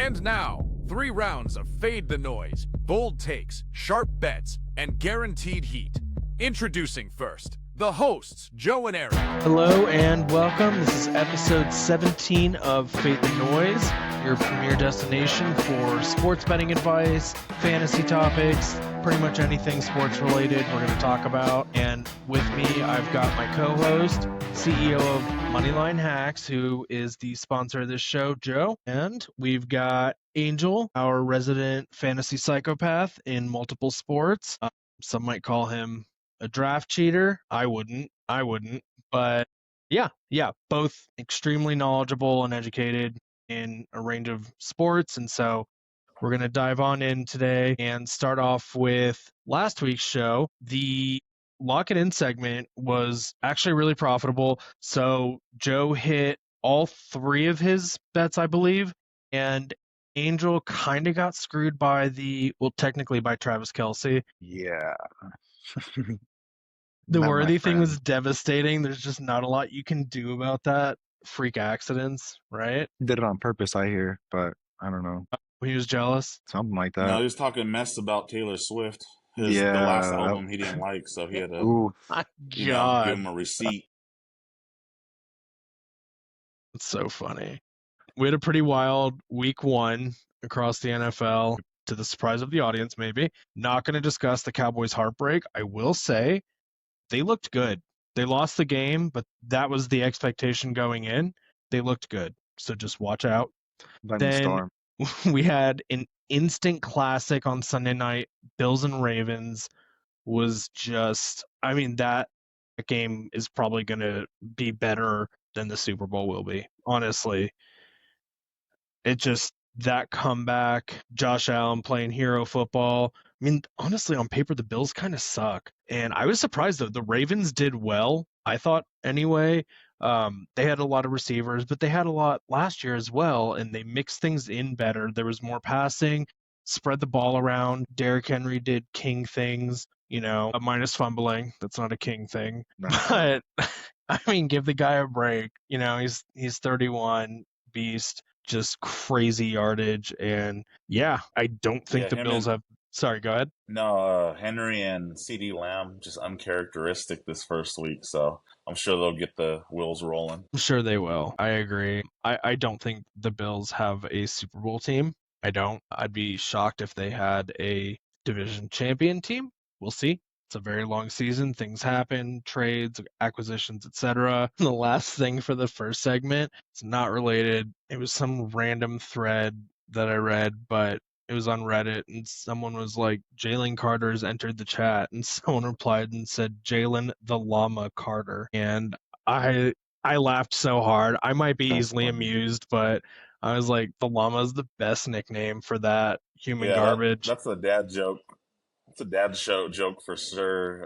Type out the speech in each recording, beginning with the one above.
And now, 3 rounds of Fade the Noise, bold takes, sharp bets, and guaranteed heat. Introducing first, the hosts, Joe and Aaron. Hello and welcome. This is episode 17 of Fade the Noise, your premier destination for sports betting advice, fantasy topics, pretty much anything sports related we're going to talk about. And with me, I've got my co-host, CEO of Moneyline Hacks, who is the sponsor of this show, Joe. And we've got Angel, our resident fantasy psychopath in multiple sports. Some might call him a draft cheater. I wouldn't, but yeah, both extremely knowledgeable and educated in a range of sports. And so we're going to dive on in today and start off with last week's show. The Lock It In segment was actually really profitable. So Joe hit all 3 of his bets, I believe, and Angel kind of got screwed by technically by Travis Kelce. Yeah. The Not my Worthy thing friend. was devastating. There's just not a lot you can do about that. Freak accidents, right? Did it on purpose, I hear, but I don't know. He was jealous. Something like No, that. he was talking mess about Taylor Swift. The last Yeah. album he didn't like, so he had to Ooh, My give God, him a receipt. it's so funny. We had a pretty wild week 1 across the NFL, to the surprise of the audience, maybe. Not going to discuss the Cowboys' heartbreak. I will say they looked good. They lost the game, but that was the expectation going in. They looked good. So just watch out. Lightning Then storm. we had an instant classic on Sunday night. Bills and Ravens was just, I mean, that game is probably going to be better than the Super Bowl will be, honestly. It just, that comeback, Josh Allen playing hero football. I mean, honestly, on paper, the Bills kind of suck. And I was surprised, though. The Ravens did well, I thought, anyway. They had a lot of receivers, but they had a lot last year as well, and they mixed things in better. There was more passing, spread the ball around. Derrick Henry did king things, minus fumbling. That's not a king thing. But, I mean, give the guy a break. He's 31, beast. Just crazy yardage, and I don't think the Bills have. Sorry, go ahead. No, Henry and CD Lamb just uncharacteristic this first week, so I'm sure they'll get the wheels rolling. I'm sure they will. I agree. I don't think the Bills have a Super Bowl team. I don't. I'd be shocked if they had a division champion team. We'll see. It's a very long season. Things happen, trades, acquisitions, etc. The last thing for the first segment, it's not related. It was some random thread that I read, but it was on Reddit, and someone was like, Jalen Carter's entered the chat, and someone replied and said, Jalen the Llama Carter. And I laughed so hard. I might be easily amused, but I was like, the llama is the best nickname for that human garbage. That's a dad joke. It's a dad joke for sure.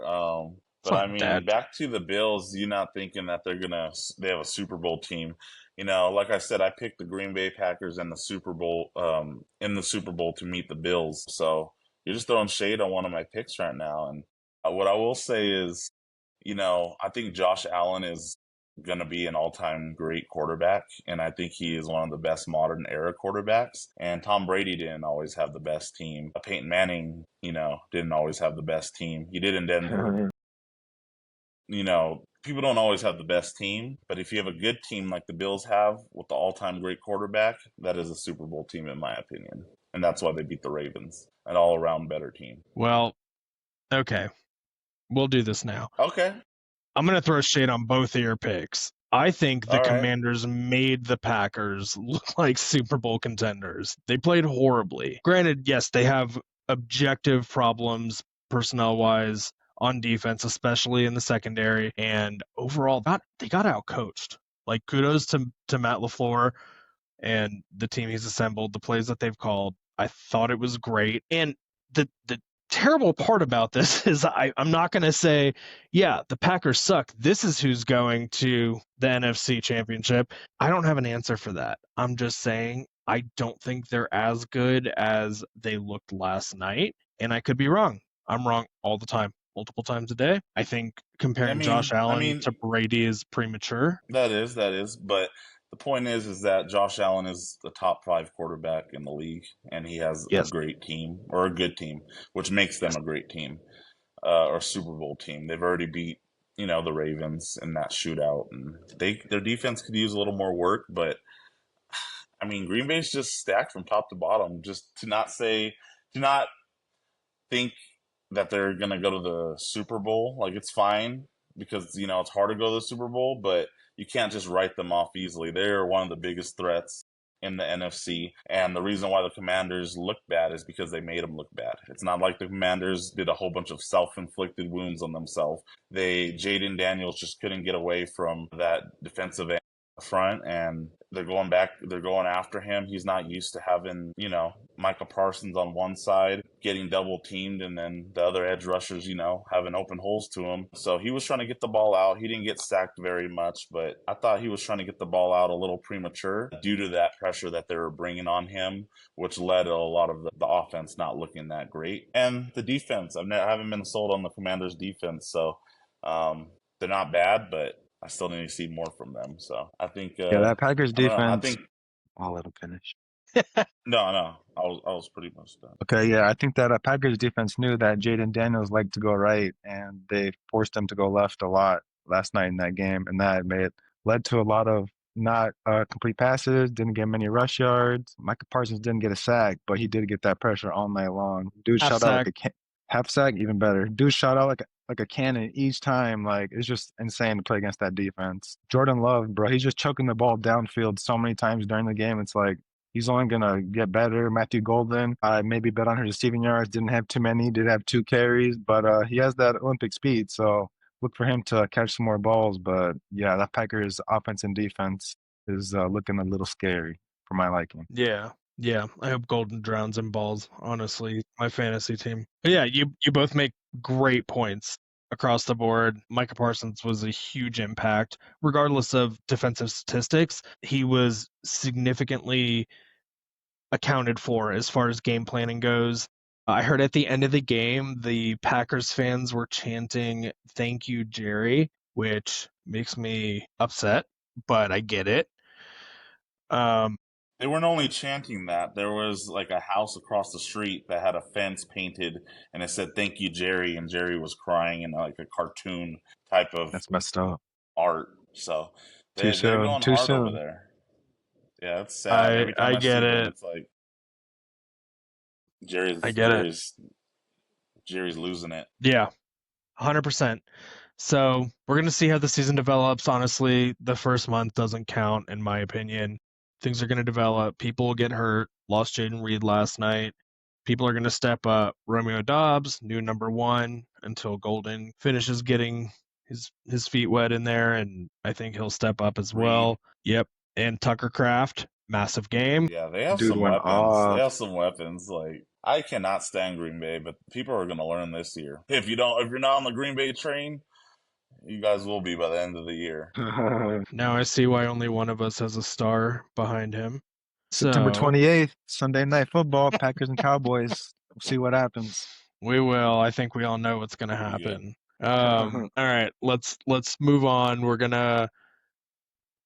But I mean, back to the Bills, you're not thinking that they have a Super Bowl team. Like I said, I picked the Green Bay Packers in the Super Bowl to meet the Bills. So you're just throwing shade on one of my picks right now. And what I will say is, I think Josh Allen is going to be an all-time great quarterback, and I think he is one of the best modern era quarterbacks. And Tom Brady didn't always have the best team. Peyton Manning, didn't always have the best team. He did in Denver. People don't always have the best team, but if you have a good team like the Bills have with the all-time great quarterback, that is a Super Bowl team in my opinion. And that's why they beat the Ravens, an all-around better team. Well, okay. We'll do this now. Okay. I'm going to throw shade on both of your picks. I think the Commanders made the Packers look like Super Bowl contenders. They played horribly. Granted, yes, they have objective problems personnel-wise on defense, especially in the secondary. And overall, they got outcoached. Like, kudos to Matt LaFleur and the team he's assembled, the plays that they've called. I thought it was great. And the terrible part about this is I'm not going to say, yeah, the Packers suck. This is who's going to the NFC Championship. I don't have an answer for that. I'm just saying I don't think they're as good as they looked last night, and I could be wrong. I'm wrong all the time, multiple times a day. I think comparing Josh Allen to Brady is premature. That is, but the point is that Josh Allen is the top 5 quarterback in the league, and he has a Yes. great team or a good team, which makes them a great team or Super Bowl team. They've already beat the Ravens in that shootout, and their defense could use a little more work. But I mean, Green Bay's just stacked from top to bottom. Just to not think that they're gonna go to the Super Bowl. Like, it's fine because it's hard to go to the Super Bowl, but you can't just write them off easily. They're one of the biggest threats in the NFC, and the reason why the Commanders look bad is because they made them look bad. It's not like the Commanders did a whole bunch of self-inflicted wounds on themselves. Jaden Daniels just couldn't get away from that defensive end front, and they're going after him. He's not used to having Micah Parsons on one side getting double teamed, and then the other edge rushers having open holes to him. So he was trying to get the ball out. He didn't get sacked very much, but I thought he was trying to get the ball out a little premature due to that pressure that they were bringing on him, which led to a lot of the offense not looking that great. And the defense, I haven't been sold on the Commanders defense, so they're not bad, but I still need to see more from them. So I think that Packers I don't know. I defense. think I'll let him finish. no. I was pretty much done. Okay, yeah, I think that Packers defense knew that Jaden Daniels liked to go right, and they forced him to go left a lot last night in that game, and that led to a lot of not complete passes, didn't get many rush yards. Micah Parsons didn't get a sack, but he did get that pressure all night long. Dude Half shot out sack. half sack, even better. Dude shot out like a cannon each time. Like, it's just insane to play against that defense. Jordan Love, bro, he's just choking the ball downfield so many times during the game. It's like he's only gonna get better. Matthew Golden, I maybe bet on his receiving yards. Didn't have too many. Did have 2 carries, but he has that Olympic speed. So look for him to catch some more balls. But yeah, that Packers offense and defense is looking a little scary for my liking. Yeah. I hope Golden drowns in balls, honestly, my fantasy team. But yeah, you both make great points across the board. Micah Parsons was a huge impact. Regardless of defensive statistics, he was significantly accounted for as far as game planning goes. I heard at the end of the game, the Packers fans were chanting, "Thank you, Jerry," which makes me upset, but I get it. They weren't only chanting that. There was like a house across the street that had a fence painted, and it said "Thank you, Jerry," and Jerry was crying in like a cartoon type of That's messed up. art. So Too they're soon. going Too hard over soon. there. Yeah, it's sad. Every time I I see get them, it. it's like I get it. Jerry's losing it. Yeah, 100%. So we're going to see how the season develops. Honestly, the first month doesn't count, in my opinion. Things are going to develop. People will get hurt. Lost Jaden Reed last night. People are going to step up. Romeo Dobbs, new number 1 until Golden finishes getting his feet wet in there, and I think he'll step up as well. Yep. And Tucker Kraft, massive game. Yeah, they have Dude some went weapons. off. They have some weapons. Like, I cannot stand Green Bay, but people are going to learn this year. If you're not on the Green Bay train, you guys will be by the end of the year. Now I see why only one of us has a star behind him. September 28th, Sunday Night Football, Packers and Cowboys. We'll see what happens. We will. I think we all know what's going to happen. All right, let's move on. We're going to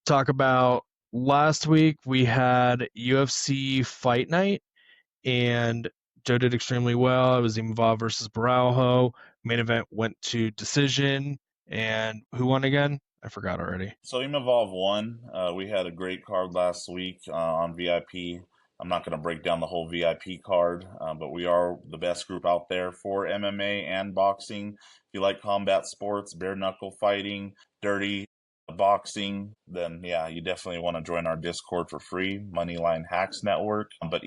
talk about last week we had UFC Fight Night, and Joe did extremely well. It was Imavov versus Baraujo. Main event went to decision, and who won again? I forgot already. So Imavov won. We had a great card last week on VIP. I'm not going to break down the whole VIP card, but we are the best group out there for MMA and boxing. If you like combat sports, bare knuckle fighting, dirty boxing, then yeah, you definitely want to join our Discord for free, Moneyline Hacks Network. But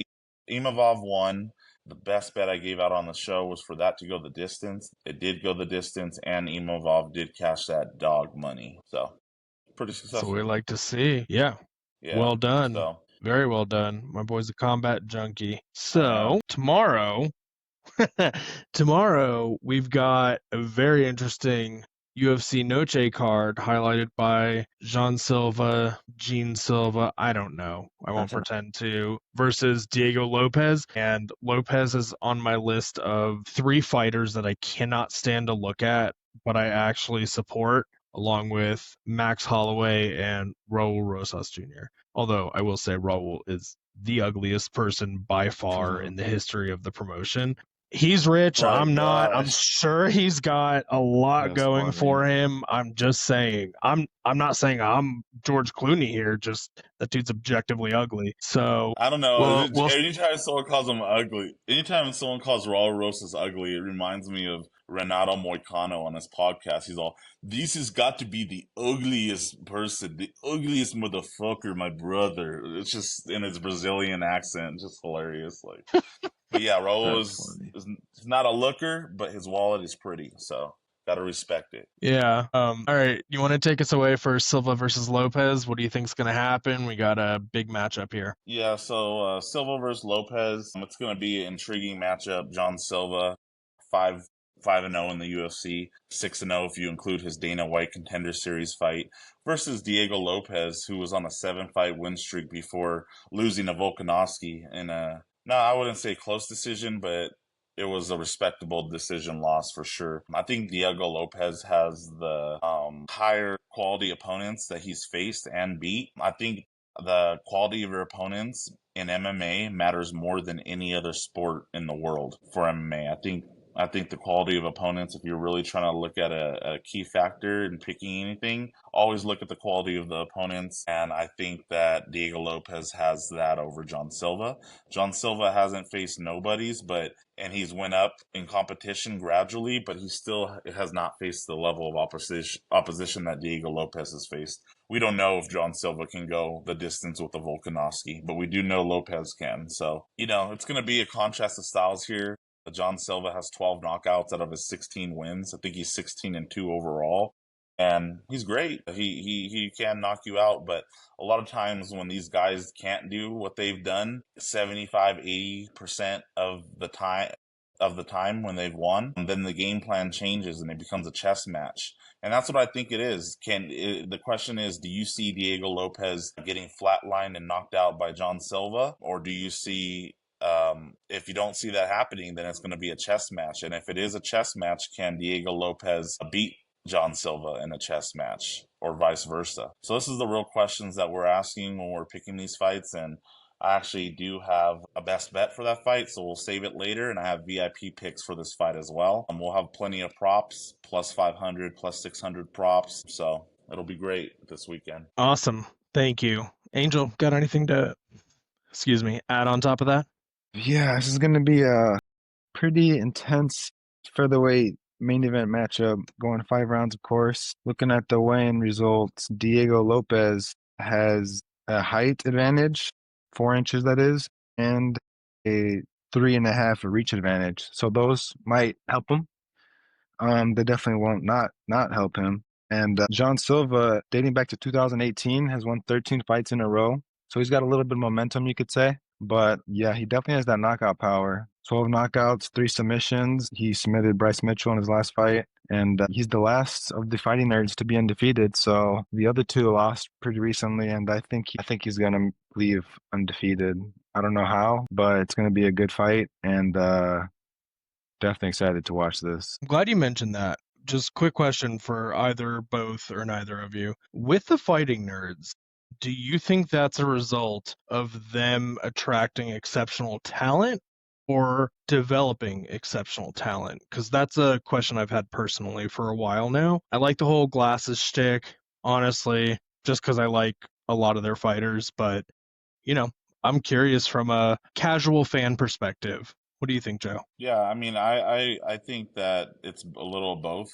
Imavov won. The best bet I gave out on the show was for that to go the distance. It did go the distance, and Imavov did cash that dog money. So, pretty successful. So we like to see. Yeah. Well done. So, very well done. My boy's a combat junkie. So, tomorrow we've got a very interesting UFC Noche card highlighted by Gene Silva, I don't know. I won't pretend to, versus Diego Lopez. And Lopez is on my list of 3 fighters that I cannot stand to look at, but I actually support. along with Max Holloway and Raul Rosas Jr. Although I will say Raul is the ugliest person by far in the history of the promotion. He's rich. My I'm not. I'm gosh. sure he's got a lot That's going funny. for him. I'm just saying. I'm not saying I'm George Clooney here. Just that dude's objectively ugly. So I don't know. we'll Anytime someone calls him ugly, anytime someone calls Raul Rosas ugly, it reminds me of Renato Moicano on his podcast. He's all, "This has got to be the ugliest person, the ugliest motherfucker, my brother." It's just in his Brazilian accent, just hilarious. Like, but yeah, Raul is not a looker, but his wallet is pretty, so gotta respect it. Yeah. All right. You want to take us away for Silva versus Lopez? What do you think's going to happen? We got a big matchup here. Yeah, so Silva versus Lopez. It's going to be an intriguing matchup. John Silva, 5-0 in the UFC, 6-0 if you include his Dana White Contender Series fight, versus Diego Lopez, who was on a 7-fight win streak before losing to Volkanovski in a, no, I wouldn't say close decision, but it was a respectable decision loss for sure. I think Diego Lopez has the higher quality opponents that he's faced and beat. I think the quality of your opponents in MMA matters more than any other sport in the world for MMA. I think the quality of opponents, if you're really trying to look at a key factor in picking anything, always look at the quality of the opponents. And I think that Diego Lopez has that over John Silva. John Silva hasn't faced nobodies, and he's went up in competition gradually, but he still has not faced the level of opposition that Diego Lopez has faced. We don't know if John Silva can go the distance with the Volkanovski, but we do know Lopez can. So, it's going to be a contrast of styles here. John Silva has 12 knockouts out of his 16 wins. I think he's 16-2 overall. And he's great. He can knock you out, but a lot of times when these guys can't do what they've done, 75-80% of the time when they've won, then the game plan changes and it becomes a chess match. And that's what I think it is. The question is, do you see Diego Lopez getting flatlined and knocked out by John Silva? Or do you see, if you don't see that happening, then it's going to be a chess match. And if it is a chess match, can Diego Lopez beat John Silva in a chess match or vice versa? So this is the real questions that we're asking when we're picking these fights. And I actually do have a best bet for that fight, so we'll save it later. And I have VIP picks for this fight as well. We'll have plenty of props, plus 500, plus 600 props. So it'll be great this weekend. Awesome. Thank you. Angel, got anything to, add on top of that? Yeah, this is going to be a pretty intense featherweight main event matchup, going 5 rounds, of course. Looking at the weigh-in results, Diego Lopez has a height advantage, 4 inches that is, and a 3.5 reach advantage. So those might help him. They definitely won't not help him. And John Silva, dating back to 2018, has won 13 fights in a row. So he's got a little bit of momentum, you could say. But yeah, he definitely has that knockout power. 12 knockouts, 3 submissions. He submitted Bryce Mitchell in his last fight. And he's the last of the fighting nerds to be undefeated. So the other 2 lost pretty recently, and I think he's gonna leave undefeated. I don't know how, but it's gonna be a good fight, and definitely excited to watch this. I'm glad you mentioned that. Just quick question for either, both, or neither of you. With the fighting nerds, do you think that's a result of them attracting exceptional talent or developing exceptional talent? Because that's a question I've had personally for a while now. I like the whole glasses shtick, honestly, just because I like a lot of their fighters. But, I'm curious from a casual fan perspective. What do you think, Joe? Yeah, I mean, I think that it's a little of both.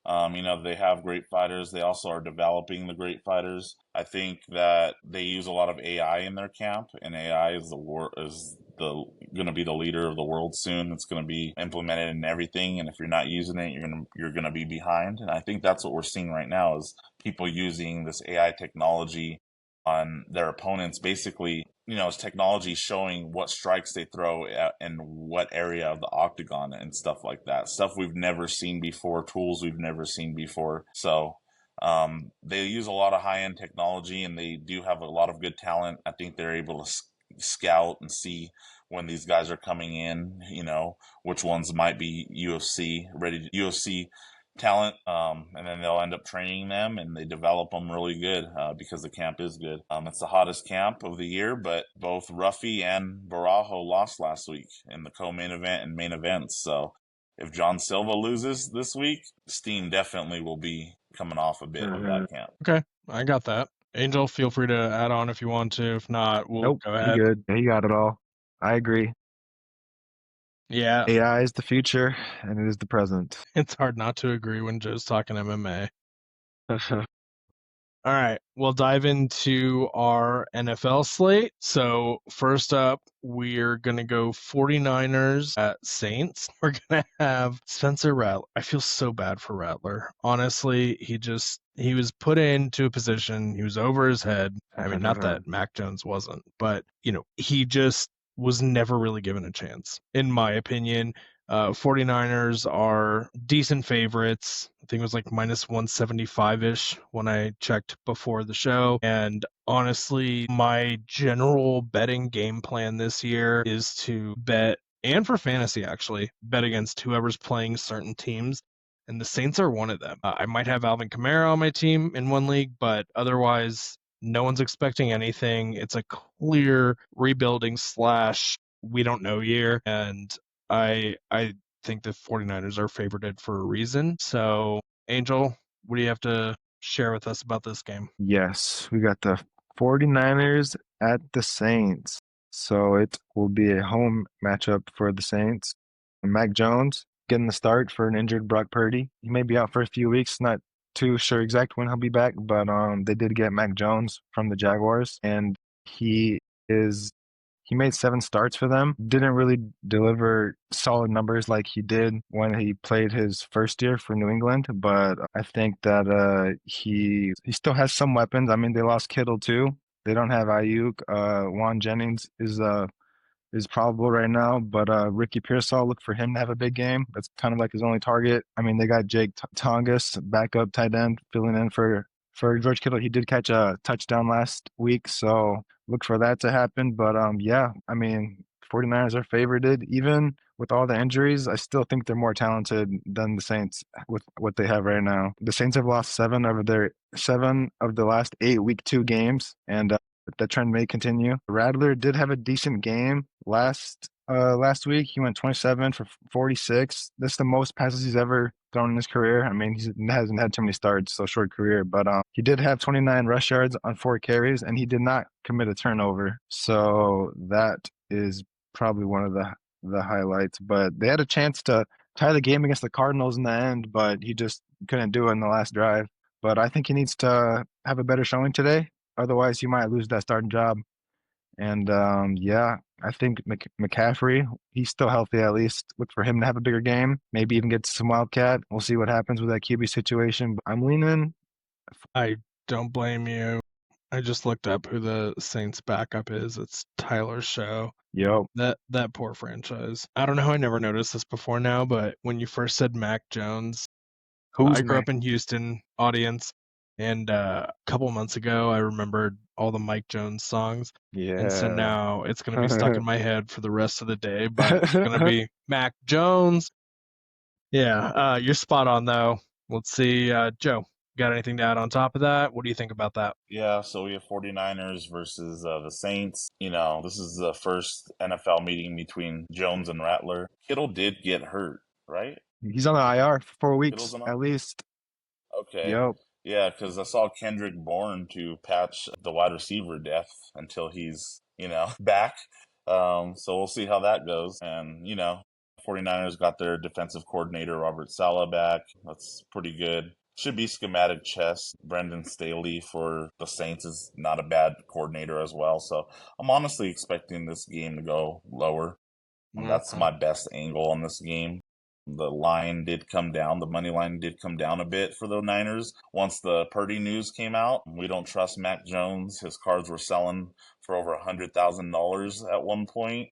They have great fighters. They also are developing the great fighters. I think that they use a lot of AI in their camp, and AI is going to be the leader of the world soon. It's going to be implemented in everything, and if you're not using it, you're going to be behind. And I think that's what we're seeing right now is people using this AI technology on their opponents. Basically, it's technology showing what strikes they throw in what area of the octagon and stuff like that. Stuff we've never seen before, tools we've never seen before. So they use a lot of high-end technology, and they do have a lot of good talent. I think they're able to scout and see when these guys are coming in, which ones might be UFC talent, and then they'll end up training them, and they develop them really good because the camp is good. It's the hottest camp of the year, but both Ruffy and Barajo lost last week in the co-main event and main events. So if John Silva loses this week, steam definitely will be coming off a bit of that camp. Okay, I got that. Angel, feel free to add on if you want to. If not, we'll go ahead. You good. He got it all. I agree. Yeah. AI is the future, and it is the present. It's hard not to agree when Joe's talking MMA. All right, we'll dive into our NFL slate. So first up, we're going to go 49ers at Saints. We're going to have Spencer Rattler. I feel so bad for Rattler. Honestly, he was put into a position, he was over his head. I mean, not that Mac Jones wasn't, but, he just was never really given a chance, in my opinion. 49ers are decent favorites. I think it was like minus 175-ish when I checked before the show. And honestly, my general betting game plan this year is to bet, and for fantasy actually, bet against whoever's playing certain teams. And the Saints are one of them. I might have Alvin Kamara on my team in one league, but otherwise, no one's expecting anything. It's a clear rebuilding / we don't know year. And I think the 49ers are favorited for a reason. So, Angel, what do you have to share with us about this game? Yes, we got the 49ers at the Saints. So it will be a home matchup for the Saints. Mac Jones getting the start for an injured Brock Purdy. He may be out for a few weeks, not too sure exact when he'll be back, but they did get Mac Jones from the Jaguars, and he made 7 starts for them. Didn't really deliver solid numbers like he did when he played his first year for New England, but I think that he still has some weapons. I mean, they lost Kittle too. They don't have Ayuk. Juan Jennings is probable right now, but Ricky Pearsall, look for him to have a big game. That's kind of like his only target. I mean, they got Jake Tongas, backup tight end, filling in for George Kittle. He did catch a touchdown last week, so look for that to happen. But yeah, I mean, 49ers are favorited. Even with all the injuries, I still think they're more talented than the Saints with what they have right now. The Saints have lost 7 of the last 8 week 2 games, and that trend may continue. Rattler did have a decent game last week. He went 27 for 46. That's the most passes he's ever thrown in his career. I mean, he hasn't had too many starts, so short career, but he did have 29 rush yards on 4 carries, and he did not commit a turnover. So that is probably one of the highlights. But they had a chance to tie the game against the Cardinals in the end, but he just couldn't do it in the last drive. But I think he needs to have a better showing today. Otherwise, he might lose that starting job. And yeah, I think McCaffrey, he's still healthy at least. Look for him to have a bigger game. Maybe even get some Wildcat. We'll see what happens with that QB situation. But I'm leaning. I don't blame you. I just looked up who the Saints backup is. It's Tyler Show. Yep. That poor franchise. I don't know how I never noticed this before now, but when you first said Mac Jones, I grew up in Houston, audience, and a couple months ago I remembered all the Mike Jones songs. Yeah. And so now it's going to be stuck in my head for the rest of the day, but it's going to be Mac Jones. Yeah, you're spot on though. Let's see, Joe, got anything to add on top of that? What do you think about that? Yeah, so we have 49ers versus the Saints. This is the first NFL meeting between Jones and Rattler. Kittle did get hurt, right? He's on the IR for 4 weeks at least. Okay. Yep. Yeah, because I saw Kendrick Bourne to patch the wide receiver depth until he's, back. So we'll see how that goes. And, 49ers got their defensive coordinator, Robert Saleh, back. That's pretty good. Should be schematic chess. Brendan Staley for the Saints is not a bad coordinator as well. So I'm honestly expecting this game to go lower. And that's my best angle on this game. The line did come down. The money line did come down a bit for the Niners. Once the Purdy news came out, we don't trust Mac Jones. His cards were selling for over $100,000 at one point.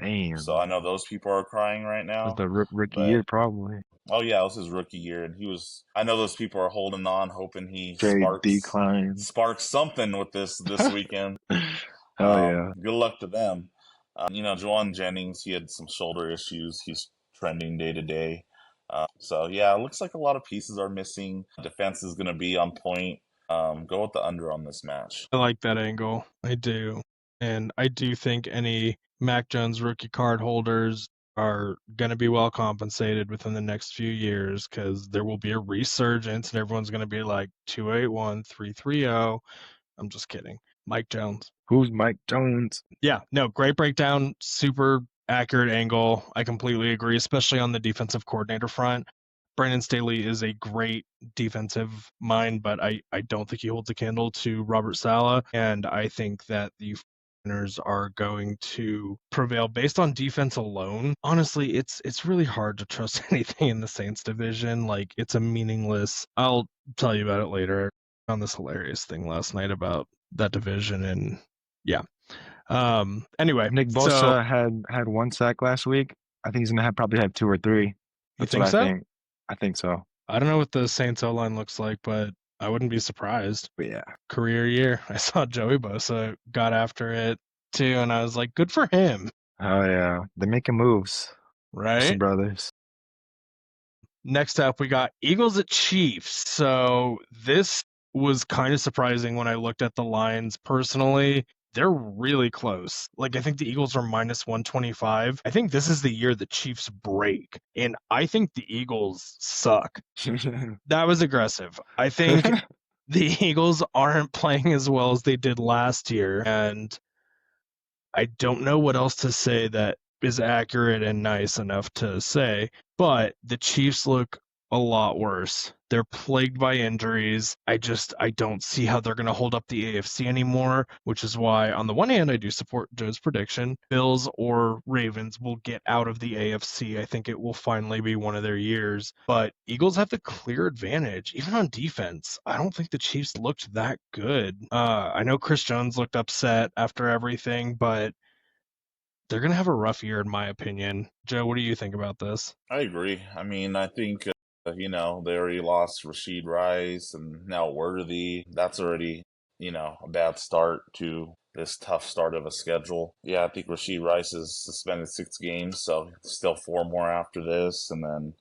Damn. So I know those people are crying right now. It was the rookie year, probably. Oh yeah, it was his rookie year, and I know those people are holding on, hoping he sparks something with this weekend. Hell yeah! Good luck to them. Juwan Jennings, he had some shoulder issues. He's trending day to day. So yeah, it looks like a lot of pieces are missing. Defense is going to be on point. Go with the under on this match. I like that angle. I do. And I do think any Mac Jones rookie card holders are going to be well compensated within the next few years because there will be a resurgence and everyone's going to be like 281, 330. I'm just kidding. Mike Jones. Who's Mike Jones? Yeah, no, great breakdown. Super accurate angle. I completely agree, especially on the defensive coordinator front. Brandon Staley is a great defensive mind, but I don't think he holds a candle to Robert Saleh. And I think that the Niners are going to prevail based on defense alone. Honestly, it's really hard to trust anything in the Saints division. Like, it's a meaningless. I'll tell you about it later. I found this hilarious thing last night about that division, and yeah. Anyway, Nick Bosa had 1 sack last week. I think he's gonna probably have 2 or 3. That's you think what so? I think. I think so. I don't know what the Saints O-line looks like, but I wouldn't be surprised. But yeah. Career year. I saw Joey Bosa got after it too, and I was like, good for him. Oh yeah. They're making moves. Right? Some brothers. Next up, we got Eagles at Chiefs. So this was kind of surprising when I looked at the lines personally. They're really close. Like, I think the Eagles are minus 125. I think this is the year the Chiefs break, and I think the Eagles suck. That was aggressive. I think the Eagles aren't playing as well as they did last year, and I don't know what else to say that is accurate and nice enough to say, but the Chiefs look a lot worse. They're plagued by injuries. I don't see how they're going to hold up the AFC anymore, which is why on the one hand I do support Joe's prediction. Bills or Ravens will get out of the AFC. I think it will finally be one of their years, but Eagles have the clear advantage even on defense. I don't think the Chiefs looked that good. I know Chris Jones looked upset after everything, but they're going to have a rough year in my opinion. Joe, what do you think about this? I agree. I mean, I think they already lost Rashid Rice and now Worthy. That's already, a bad start to this tough start of a schedule. Yeah, I think Rashid Rice is suspended 6 games, so still 4 more after this. And then,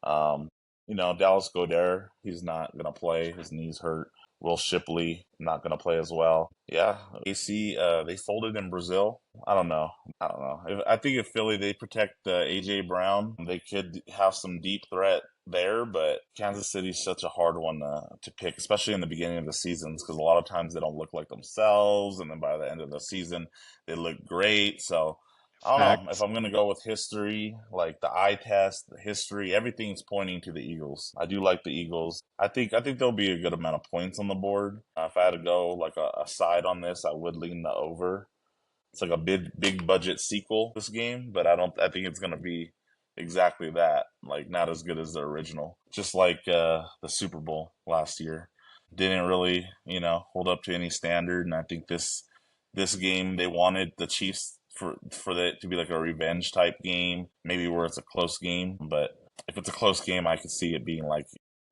Dallas Goedert, he's not going to play. His knee's hurt. Will Shipley not going to play as well. Yeah, AC, they folded in Brazil. I don't know. I think if Philly, they protect A.J. Brown, they could have some deep threat there, but Kansas City's such a hard one to pick, especially in the beginning of the seasons, because a lot of times they don't look like themselves, and then by the end of the season, they look great. So I don't know if I'm going to go with history, like the eye test, the history, everything's pointing to the Eagles. I do like the Eagles. I think there'll be a good amount of points on the board. If I had to go like a side on this, I would lean the over. It's like a big budget sequel this game, but I think it's going to be exactly that. Like, not as good as the original. Just like the Super Bowl last year. Didn't really, hold up to any standard, and I think this game they wanted the Chiefs for that to be like a revenge type game, maybe where it's a close game. But if it's a close game, I could see it being like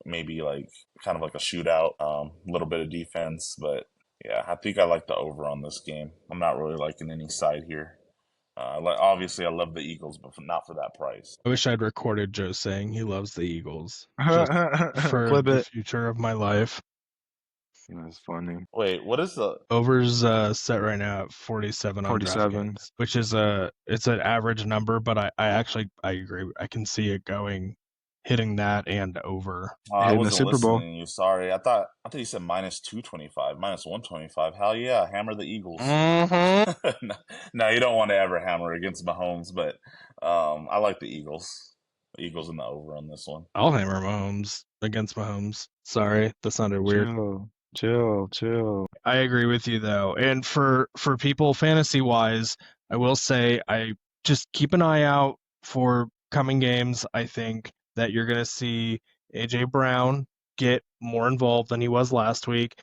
maybe like kind of like a shootout, a little bit of defense. But yeah, I think I like the over on this game. I'm not really liking any side here. Obviously, I love the Eagles, but not for that price. I wish I'd recorded Joe saying he loves the Eagles just for the future of my life. That's funny. Wait, what is the over's set right now at 47 on DraftKings, which is it's an average number, but I agree. I can see it hitting that and over. I wasn't listening to you. Sorry, I thought you said minus 225, minus 125. Hell yeah, hammer the Eagles. Mm-hmm. No, you don't want to ever hammer against Mahomes, but I like the Eagles. The Eagles in the over on this one. I'll hammer Mahomes against Mahomes. Sorry, that sounded weird. Chill. I agree with you though, and for people fantasy wise, I will say I just keep an eye out for coming games. I think that you're going to see A.J. Brown get more involved than he was last week.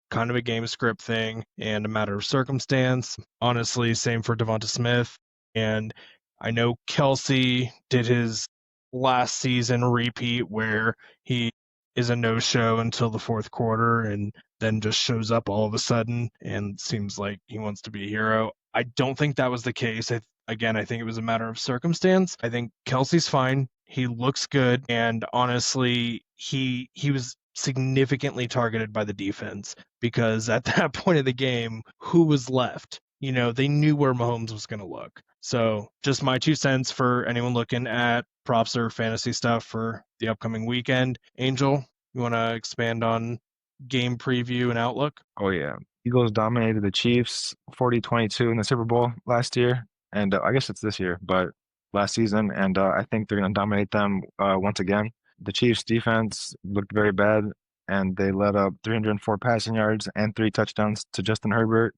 Kind of a game script thing and a matter of circumstance. Honestly, same for Devonta Smith. And I know Kelsey did his last season repeat where he is a no-show until the fourth quarter and then just shows up all of a sudden and seems like he wants to be a hero. I don't think that was the case. I think it was a matter of circumstance. I think Kelsey's fine. He looks good, and honestly, he was significantly targeted by the defense because at that point of the game, who was left? They knew where Mahomes was going to look. So just my 2 cents for anyone looking at props or fantasy stuff for the upcoming weekend. Angel, you want to expand on game preview and outlook? Oh yeah, Eagles dominated the Chiefs 40-22 in the Super Bowl last year, and I guess it's this year, but last season, and I think they're going to dominate them once again. The Chiefs defense looked very bad, and they let up 304 passing yards and 3 touchdowns to Justin Herbert.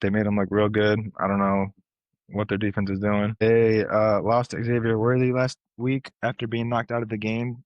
They made him look real good. I don't know what their defense is doing. They lost Xavier Worthy last week after being knocked out of the game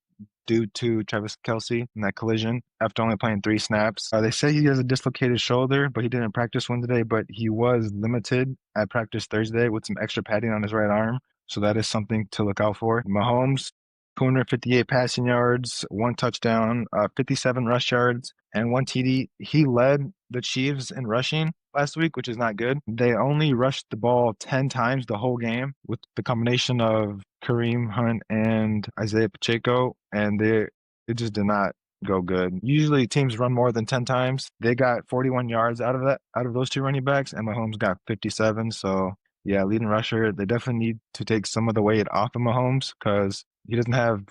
due to Travis Kelce in that collision after only playing 3 snaps. They say he has a dislocated shoulder, but he didn't practice Wednesday, but he was limited at practice Thursday with some extra padding on his right arm. So that is something to look out for. Mahomes, 258 passing yards, 1 touchdown, 57 rush yards, and 1 TD. He led the Chiefs in rushing last week, which is not good. They only rushed the ball 10 times the whole game with the combination of Kareem Hunt and Isaiah Pacheco, and it just did not go good. Usually teams run more than 10 times. They got 41 yards out of those two running backs, and Mahomes got 57. So yeah, leading rusher, they definitely need to take some of the weight off of Mahomes because he doesn't have,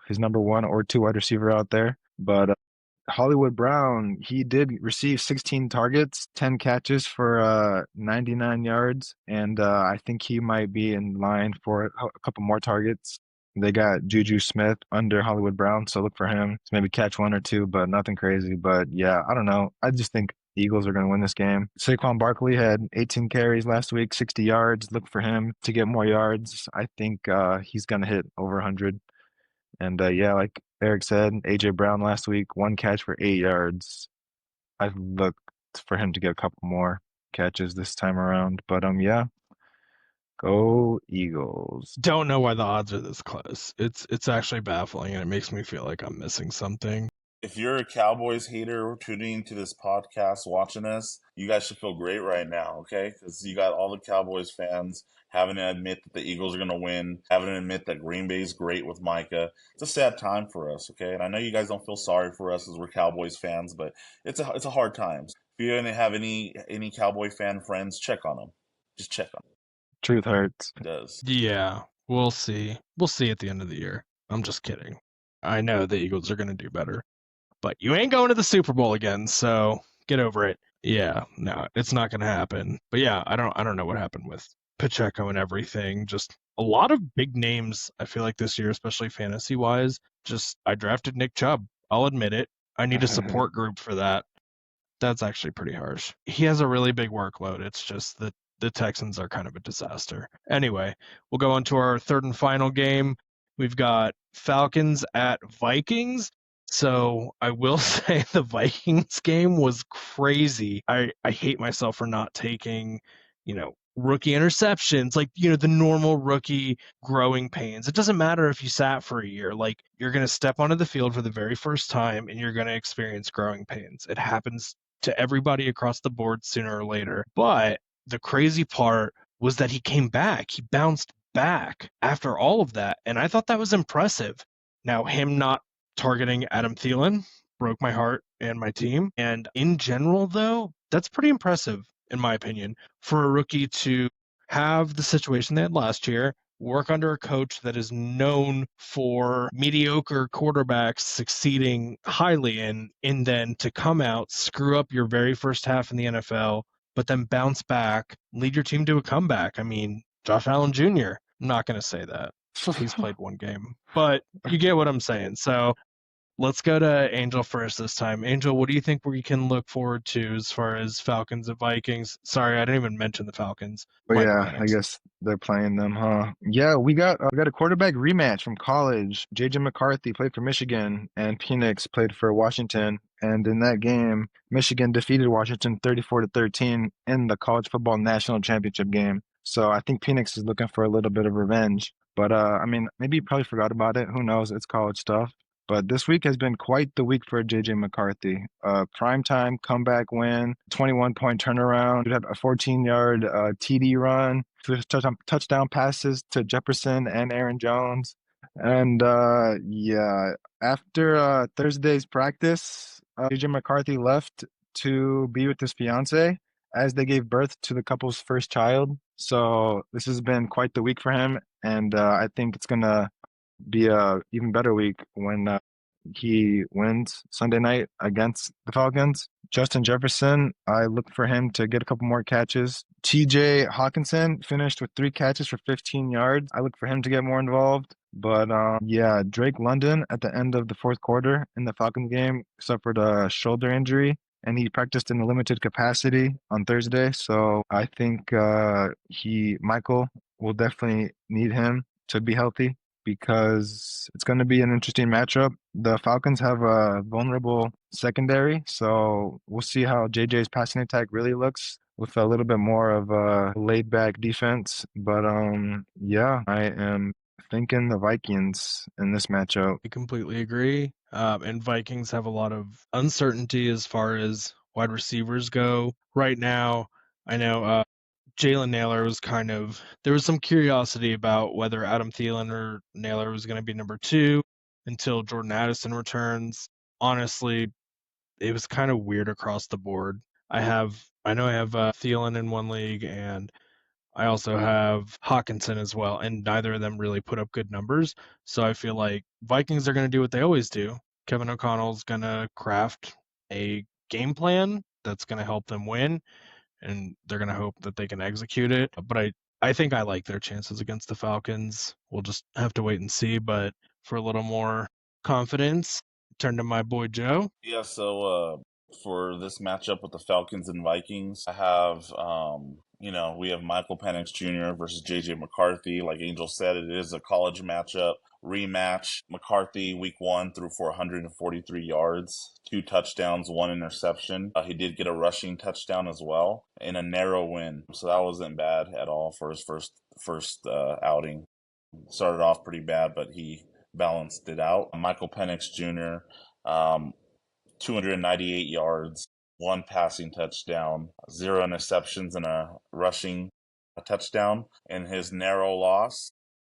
his number 1 or 2 wide receiver out there. But Hollywood Brown, he did receive 16 targets, 10 catches for 99 yards, and I think he might be in line for a couple more targets. They got Juju Smith under Hollywood Brown, so look for him to maybe catch 1 or 2, but nothing crazy. But yeah, I don't know. I just think the Eagles are going to win this game. Saquon Barkley had 18 carries last week, 60 yards. Look for him to get more yards. I think he's going to hit over 100. And yeah, like Eric said, AJ Brown last week, 1 catch for 8 yards. I look for him to get a couple more catches this time around. But yeah, go Eagles. Don't know why the odds are this close. It's actually baffling, and it makes me feel like I'm missing something. If you're a Cowboys hater tuning to this podcast, watching us, you guys should feel great right now, okay? Because you got all the Cowboys fans having to admit that the Eagles are going to win, having to admit that Green Bay's great with Micah. It's a sad time for us, okay? And I know you guys don't feel sorry for us as we're Cowboys fans, but it's a hard time. If you have any Cowboy fan friends, check on them. Just check on them. Truth hurts. It does. Yeah, we'll see. We'll see at the end of the year. I'm just kidding. I know the Eagles are going to do better. But you ain't going to the Super Bowl again, so get over it. Yeah, no, it's not going to happen. But yeah, I don't know what happened with Pacheco and everything. Just a lot of big names, I feel like this year, especially fantasy-wise. Just, I drafted Nick Chubb. I'll admit it. I need a support group for that. That's actually pretty harsh. He has a really big workload. It's just that the Texans are kind of a disaster. Anyway, we'll go on to our third and final game. We've got Falcons at Vikings. So I will say the Vikings game was crazy. I hate myself for not taking, rookie interceptions, like, the normal rookie growing pains. It doesn't matter if you sat for a year. Like, you're going to step onto the field for the very first time and you're going to experience growing pains. It happens to everybody across the board sooner or later. But the crazy part was that he came back. He bounced back after all of that. And I thought that was impressive. Now, him not targeting Adam Thielen broke my heart and my team. And in general, though, that's pretty impressive, in my opinion, for a rookie to have the situation they had last year, work under a coach that is known for mediocre quarterbacks succeeding highly in, and then to come out, screw up your very first half in the NFL, but then bounce back, lead your team to a comeback. I mean, Josh Allen Jr., I'm not going to say that. He's played one game, but you get what I'm saying. So let's go to Angel first this time. Angel, what do you think we can look forward to as far as Falcons and Vikings? Sorry, I didn't even mention the Falcons. But yeah, I guess they're playing them, huh? Yeah, we got a quarterback rematch from college. JJ McCarthy played for Michigan, and Penix played for Washington. And in that game, Michigan defeated Washington 34-13 in the college football national championship game. So I think Penix is looking for a little bit of revenge. But I mean, maybe he probably forgot about it. Who knows? It's college stuff. But this week has been quite the week for JJ McCarthy. Primetime comeback win, 21-point turnaround, had a 14-yard TD run, touchdown passes to Jefferson and Aaron Jones. And yeah, after Thursday's practice, JJ McCarthy left to be with his fiance as they gave birth to the couple's first child. So this has been quite the week for him, and I think it's gonna be a even better week when he wins Sunday night against the Falcons. Justin Jefferson, I look for him to get a couple more catches. TJ Hawkinson finished with 3 catches for 15 yards. I look for him to get more involved. But yeah, Drake London at the end of the fourth quarter in the Falcons game suffered a shoulder injury and he practiced in a limited capacity on Thursday. So I think Michael will definitely need him to be healthy because it's going to be an interesting matchup. The Falcons have a vulnerable secondary, so we'll see how JJ's passing attack really looks with a little bit more of a laid back defense. But yeah, I am thinking the Vikings in this matchup. I completely agree. And Vikings have a lot of uncertainty as far as wide receivers go. Right now, I know Jalen Naylor was there was some curiosity about whether Adam Thielen or Naylor was going to be number 2 until Jordan Addison returns. Honestly, it was kind of weird across the board. I know I have Thielen in one league, and I also have Hawkinson as well, and neither of them really put up good numbers. So I feel like Vikings are going to do what they always do. Kevin O'Connell's going to craft a game plan that's going to help them win, and they're going to hope that they can execute it. But I think I like their chances against the Falcons. We'll just have to wait and see. But for a little more confidence, turn to my boy Joe. Yeah, so for this matchup with the Falcons and Vikings, I have we have Michael Penix Jr. versus JJ McCarthy. Like Angel said, it is a college matchup rematch. McCarthy week 1 threw for 143 yards, 2 touchdowns, 1 interception. He did get a rushing touchdown as well in a narrow win, so that wasn't bad at all for his first outing. Started off pretty bad, but he balanced it out. Michael Penix Jr. 298 yards, 1 passing touchdown, 0 interceptions, and a rushing touchdown in his narrow loss.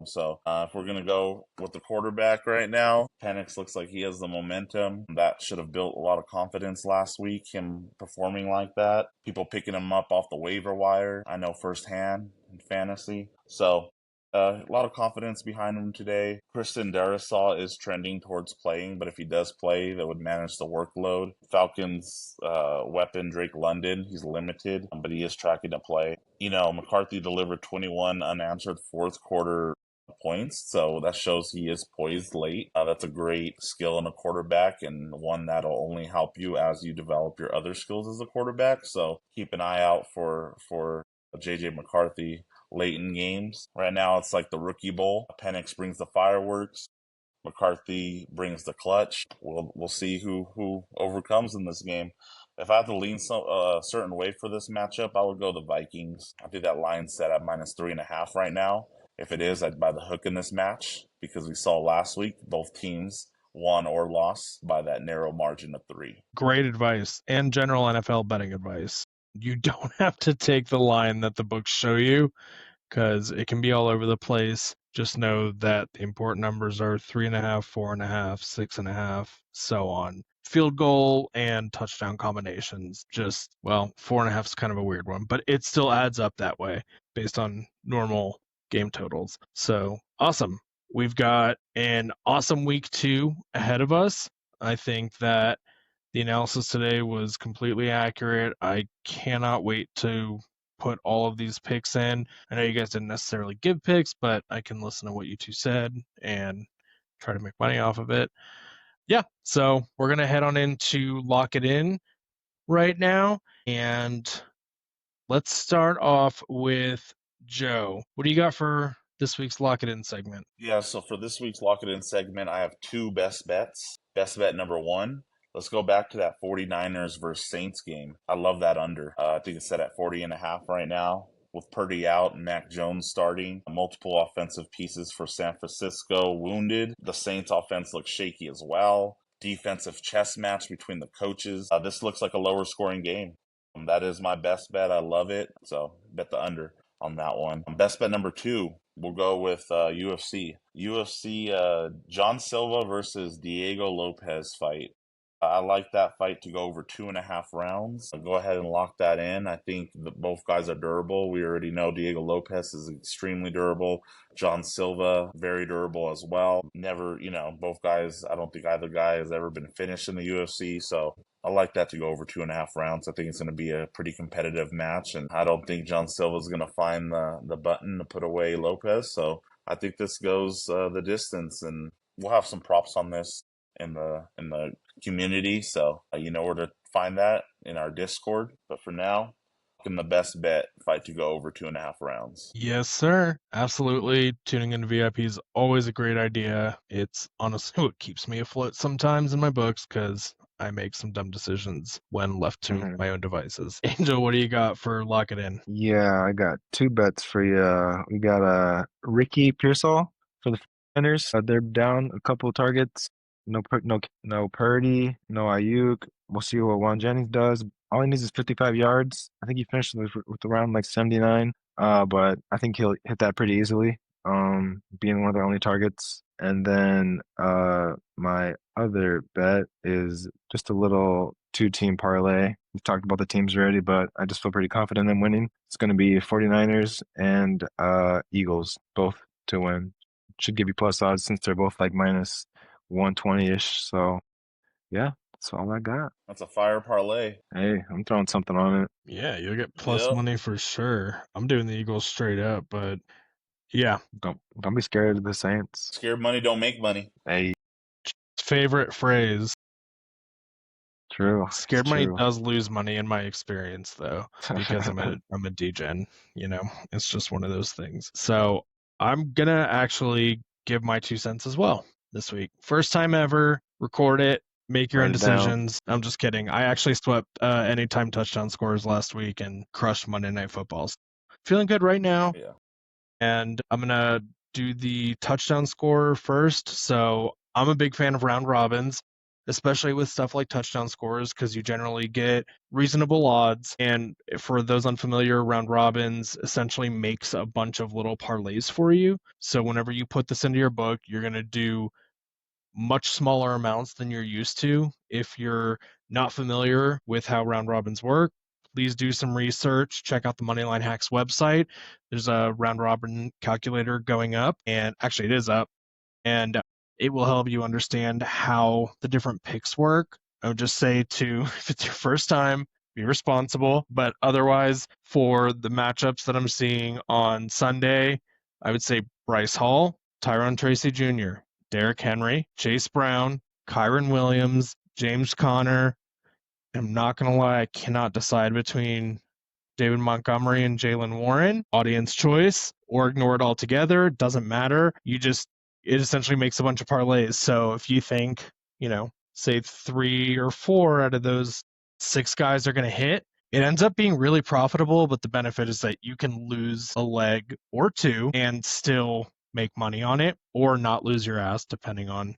So if we're going to go with the quarterback right now, Penix looks like he has the momentum. That should have built a lot of confidence last week, him performing like that. People picking him up off the waiver wire, I know firsthand in fantasy. So a lot of confidence behind him today. Kristen Darisaw is trending towards playing, but if he does play, that would manage the workload. Falcons weapon, Drake London, he's limited, but he is tracking to play. McCarthy delivered 21 unanswered fourth quarter points, so that shows he is poised late. That's a great skill in a quarterback and one that'll only help you as you develop your other skills as a quarterback. So keep an eye out for JJ McCarthy late in games. Right now, it's like the Rookie Bowl. Penix brings the fireworks. McCarthy brings the clutch. We'll see who overcomes in this game. If I have to lean a certain way for this matchup, I would go the Vikings. I think that line's set at -3.5 right now. If it is, I'd buy the hook in this match because we saw last week both teams won or lost by that narrow margin of 3. Great advice and general NFL betting advice. You don't have to take the line that the books show you because it can be all over the place. Just know that the important numbers are 3.5, 4.5, 6.5, so on. Field goal and touchdown combinations. 4.5 is kind of a weird one, but it still adds up that way based on normal game totals. So awesome. We've got an awesome week 2 ahead of us. I think that the analysis today was completely accurate. I cannot wait to put all of these picks in. I know you guys didn't necessarily give picks, but I can listen to what you two said and try to make money off of it. Yeah, so we're going to head on into Lock It In right now. And let's start off with Joe. What do you got for this week's Lock It In segment? Yeah, so for this week's Lock It In segment, I have 2 best bets. Best bet number 1. Let's go back to that 49ers versus Saints game. I love that under. I think it's set at 40.5 right now. With Purdy out and Mac Jones starting, multiple offensive pieces for San Francisco wounded. The Saints offense looks shaky as well. Defensive chess match between the coaches. This looks like a lower scoring game. That is my best bet. I love it. So bet the under on that one. Best bet number 2. We'll go with UFC. UFC, John Silva versus Diego Lopez fight. I like that fight to go over 2.5 rounds. I'll go ahead and lock that in. I think both guys are durable. We already know Diego Lopez is extremely durable. John Silva, very durable as well. Never, both guys, I don't think either guy has ever been finished in the UFC. So I like that to go over 2.5 rounds. I think it's going to be a pretty competitive match. And I don't think John Silva is going to find the button to put away Lopez. So I think this goes the distance. And we'll have some props on this in the community, so you know where to find that in our Discord. But for now, the best bet fight to go over 2.5 rounds. Yes, sir. Absolutely. Tuning into VIP is always a great idea. It's honestly what keeps me afloat sometimes in my books because I make some dumb decisions when left to my own devices. Angel, what do you got for lock it in? Yeah, I got two bets for you. We got Ricky Pearsall for the Niners. They're down a couple of targets. No Purdy, no Ayuk. We'll see what Juan Jennings does. All he needs is 55 yards. I think he finished with around like 79. But I think he'll hit that pretty easily. Being one of their only targets. And then my other bet is just a little two-team parlay. We've talked about the teams already, but I just feel pretty confident in winning. It's going to be 49ers and Eagles, both to win. Should give you plus odds since they're both like minus 120-ish. So, yeah, that's all I got. That's a fire parlay. Hey, I'm throwing something on it. Yeah, you'll get plus money for sure. I'm doing the Eagles straight up, but yeah. Don't be scared of the Saints. Scared money don't make money. Hey. Favorite phrase. True. Scared money does lose money in my experience, though, because I'm a degen. It's just one of those things. So I'm gonna actually give my 2 cents as well this week. First time ever. Record it. Make your own decisions. I'm just kidding. I actually swept anytime touchdown scores last week and crushed Monday Night Footballs. Feeling good right now. Yeah. And I'm gonna do the touchdown score first. So I'm a big fan of round robins, especially with stuff like touchdown scores, because you generally get reasonable odds. And for those unfamiliar, round robins essentially makes a bunch of little parlays for you. So whenever you put this into your book, you're going to do much smaller amounts than you're used to. If you're not familiar with how round robins work, please do some research. Check out the Moneyline Hacks website. There's a round robin calculator going up, and actually it is up. And it will help you understand how the different picks work. I would just say if it's your first time, be responsible. But otherwise, for the matchups that I'm seeing on Sunday, I would say Bryce Hall, Tyrone Tracy Jr., Derrick Henry, Chase Brown, Kyron Williams, James Conner. I'm not going to lie, I cannot decide between David Montgomery and Jaylen Warren. Audience choice, or ignore it altogether. Doesn't matter. It essentially makes a bunch of parlays. So if you think, say 3 or 4 out of those 6 guys are going to hit, it ends up being really profitable. But the benefit is that you can lose a leg or 2 and still make money on it, or not lose your ass, depending on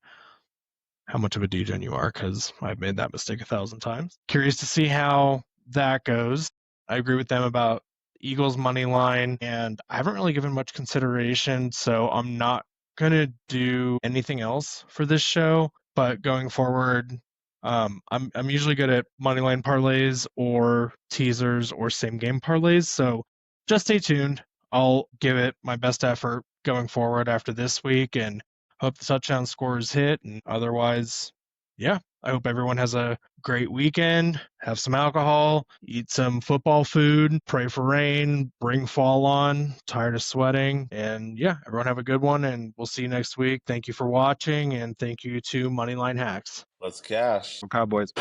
how much of a degen you are, because I've made that mistake 1,000 times. Curious to see how that goes. I agree with them about Eagles money line, and I haven't really given much consideration, so I'm not going to do anything else for this show. But going forward, I'm usually good at moneyline parlays or teasers or same game parlays, so just stay tuned. I'll give it my best effort going forward after this week, and hope the touchdown scores hit. And otherwise, yeah, I hope everyone has a great weekend. Have some alcohol, eat some football food, pray for rain, bring fall on. Tired of sweating. And yeah, everyone have a good one, and we'll see you next week. Thank you for watching, and thank you to Moneyline Hacks. Let's cash. Cowboys.